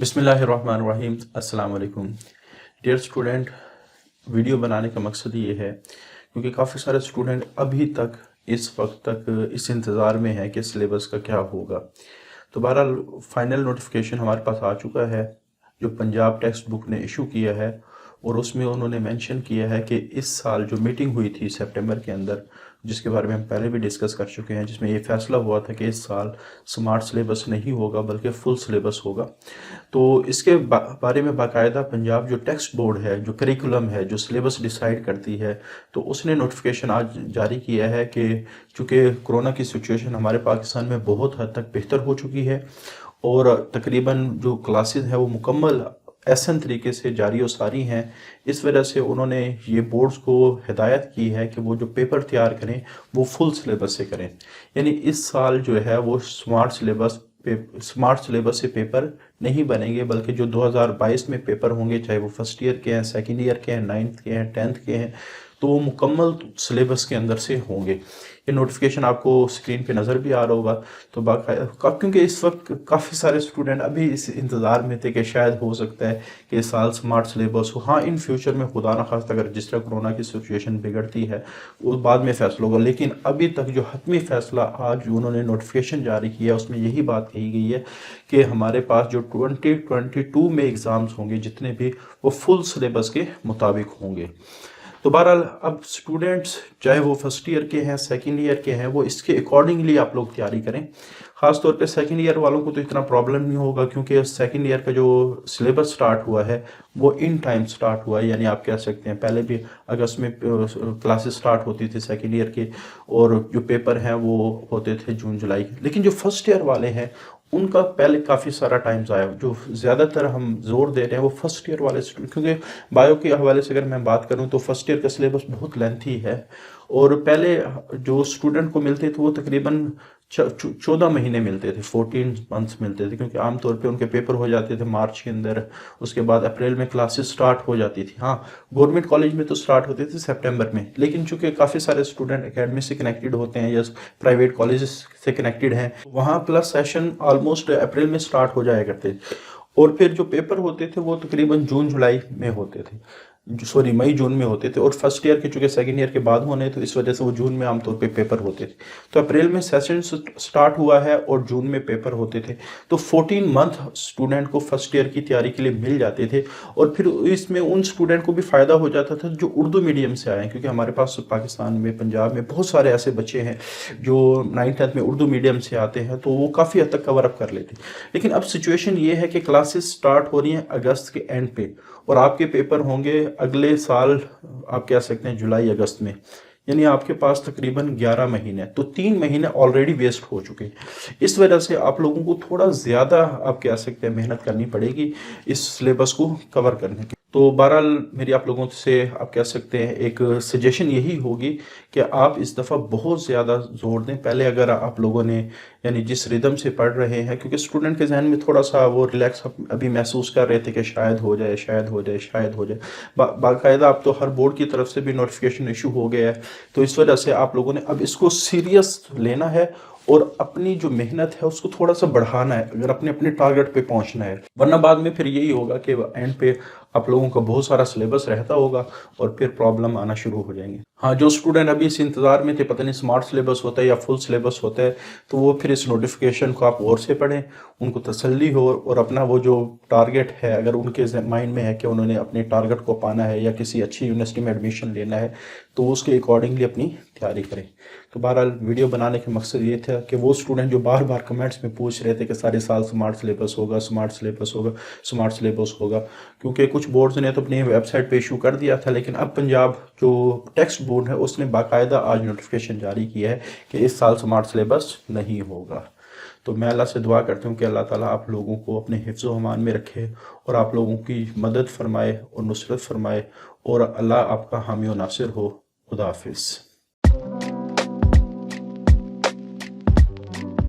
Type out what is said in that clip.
बिस्मिल्लाहिर्रहमानिर्रहीम। अस्सलाम वालेकुम डियर स्टूडेंट। वीडियो बनाने का मकसद ये है क्योंकि काफ़ी सारे स्टूडेंट अभी तक इस वक्त तक इस इंतज़ार में है कि सिलेबस का क्या होगा। तो बहरहाल फाइनल नोटिफिकेशन हमारे पास आ चुका है जो पंजाब टेक्स्ट बुक ने इशू किया है, और उसमें उन्होंने मेंशन किया है कि इस साल जो मीटिंग हुई थी सितंबर के अंदर, जिसके बारे में हम पहले भी डिस्कस कर चुके हैं, जिसमें ये फैसला हुआ था कि इस साल स्मार्ट सिलेबस नहीं होगा बल्कि फुल सिलेबस होगा। तो इसके बारे में बाकायदा पंजाब जो टेक्स्ट बोर्ड है, जो करिकुलम है, जो सिलेबस डिसाइड करती है, तो उसने नोटिफिकेशन आज जारी किया है कि चूँकि कोरोना की सिचुएशन हमारे पाकिस्तान में बहुत हद तक बेहतर हो चुकी है और तकरीबन जो क्लासेस है वो मुकम्मल एहसन तरीके से जारी और सारी हैं। इस वजह से उन्होंने ये बोर्ड्स को हिदायत की है कि वो जो पेपर तैयार करें वो फुल सिलेबस से करें, यानी इस साल जो है वो स्मार्ट सिलेबस से पेपर नहीं बनेंगे, बल्कि जो 2022 में पेपर होंगे, चाहे वो फर्स्ट ईयर के हैं, सेकेंड ईयर के हैं, 9th के हैं, 10th के हैं, तो वो मुकम्मल सिलेबस के अंदर से होंगे। ये नोटिफिकेशन आपको स्क्रीन पे नज़र भी आ रहा होगा। तो बाकायदा क्योंकि इस वक्त काफ़ी सारे स्टूडेंट अभी इस इंतज़ार में थे कि शायद हो सकता है कि इस साल स्मार्ट सिलेबस हो। हाँ, इन फ्यूचर में खुदा न खास्ता अगर जिस तरह कोरोना की सिचुएशन बिगड़ती है वो बाद में फ़ैसला होगा, लेकिन अभी तक जो हतमी फ़ैसला आज उन्होंने नोटिफिकेशन जारी किया उसमें यही बात कही गई है कि हमारे पास जो 2022 में एग्ज़ाम्स होंगे जितने भी, वो फुल सिलेबस के मुताबिक होंगे। तो बहरहाल अब स्टूडेंट्स चाहे वो फर्स्ट ईयर के हैं, सेकंड ईयर के हैं, वो इसके अकॉर्डिंगली आप लोग तैयारी करें। ख़ास तौर पे सेकंड ईयर वालों को तो इतना प्रॉब्लम नहीं होगा क्योंकि सेकंड ईयर का जो सिलेबस स्टार्ट हुआ है वो इन टाइम स्टार्ट हुआ है, यानी आप कह सकते हैं पहले भी अगस्त में क्लासेस स्टार्ट होती थी सेकंड ईयर के, और जो पेपर हैं वो होते थे जून जुलाई के। लेकिन जो फर्स्ट ईयर वाले हैं उनका पहले काफ़ी सारा टाइम ज़ाया, जो ज़्यादातर हम जोर दे रहे हैं वो फर्स्ट ईयर वाले स्टूडेंट, क्योंकि बायो के हवाले से अगर मैं बात करूं तो फर्स्ट ईयर का सिलेबस बहुत लेंथी है, और पहले जो स्टूडेंट को मिलते थे वो तकरीबन 14 महीने मिलते थे, 14 मंथ्स मिलते थे, क्योंकि आमतौर पे उनके पेपर हो जाते थे मार्च के अंदर, उसके बाद अप्रैल में क्लासेस स्टार्ट हो जाती थी। हाँ, गवर्नमेंट कॉलेज में तो स्टार्ट होते थे सितंबर में, लेकिन चूंकि काफ़ी सारे स्टूडेंट एकेडमी से कनेक्टेड होते हैं या प्राइवेट कॉलेज से कनेक्टेड हैं, वहाँ प्लस सेशन ऑलमोस्ट अप्रैल में स्टार्ट हो जाया करते, और फिर जो पेपर होते थे वो तकरीबन जून जुलाई में होते थे, सॉरी मई जून में होते थे, और फर्स्ट ईयर के चूँकि सेकंड ईयर के बाद होने तो इस वजह से वो जून में आमतौर पे पेपर होते थे। तो अप्रैल में सेशन स्टार्ट हुआ है और जून में पेपर होते थे, तो 14 मंथ स्टूडेंट को फर्स्ट ईयर की तैयारी के लिए मिल जाते थे। और फिर इसमें उन स्टूडेंट को भी फ़ायदा हो जाता था जो उर्दू मीडियम से आए हैं, क्योंकि हमारे पास पाकिस्तान में पंजाब में बहुत सारे ऐसे बच्चे हैं जो 9th 10th में उर्दू मीडियम से आते हैं, तो वो काफ़ी हद तक कवर अप कर लेते। लेकिन अब सिचुएशन ये है कि क्लासेस स्टार्ट हो रही हैं अगस्त के एंड पे, और आपके पेपर होंगे अगले साल आप कह सकते हैं जुलाई अगस्त में, यानी आपके पास तकरीबन 11 महीने, तो 3 महीने ऑलरेडी वेस्ट हो चुके हैं। इस वजह से आप लोगों को थोड़ा ज़्यादा आप कह सकते हैं मेहनत करनी पड़ेगी इस सिलेबस को कवर करने की। तो बहरहाल मेरी आप लोगों से आप कह सकते हैं एक सजेशन यही होगी कि आप इस दफ़ा बहुत ज़्यादा जोर दें। पहले अगर आप लोगों ने यानी जिस रिदम से पढ़ रहे हैं, क्योंकि स्टूडेंट के जहन में थोड़ा सा वो रिलैक्स अभी महसूस कर रहे थे कि शायद हो जाए, शायद हो जाए, शायद हो जाए, बाकायदा अब तो हर बोर्ड की तरफ से भी नोटिफिकेशन इशू हो गया है, तो इस वजह से आप लोगों ने अब इसको सीरियस लेना है और अपनी जो मेहनत है उसको थोड़ा सा बढ़ाना है अगर अपने टारगेट पे पहुंचना है, वरना बाद में फिर यही होगा कि एंड पे आप लोगों का बहुत सारा सिलेबस रहता होगा और फिर प्रॉब्लम आना शुरू हो जाएंगे। हाँ, जो स्टूडेंट अभी इस इंतज़ार में थे पता नहीं स्मार्ट सिलेबस होता है या फुल सिलेबस होता है, तो वो फिर इस नोटिफिकेशन को आप और से पढ़ें, उनको तसल्ली हो, और अपना वो जो टारगेट है अगर उनके माइंड में है कि उन्होंने अपने टारगेट को पाना है या किसी अच्छी यूनिवर्सिटी में एडमिशन लेना है, तो उसके अकॉर्डिंगली अपनी तैयारी करें। तो बहरहाल वीडियो बनाने का मकसद ये था कि वो स्टूडेंट जो बार बार कमेंट्स में पूछ रहे थे कि सारे साल स्मार्ट सिलेबस होगा, स्मार्ट सिलेबस होगा, स्मार्ट सिलेबस होगा, क्योंकि कुछ बोर्ड्स ने तो अपनी वेबसाइट पे इशू कर दिया था, लेकिन अब पंजाब जो टेक्स्ट बोर्ड है उसने बाकायदा आज नोटिफिकेशन जारी किया है कि इस साल स्मार्ट सिलेबस नहीं होगा। तो मैं अल्लाह से दुआ करता हूँ कि अल्लाह ताला आप लोगों को अपने हिफ्ज़ व अमान में रखे और आप लोगों की मदद फरमाए और नुसरत फरमाए, और अल्लाह आपका हामी व नासिर हो। खुदा हाफिज़।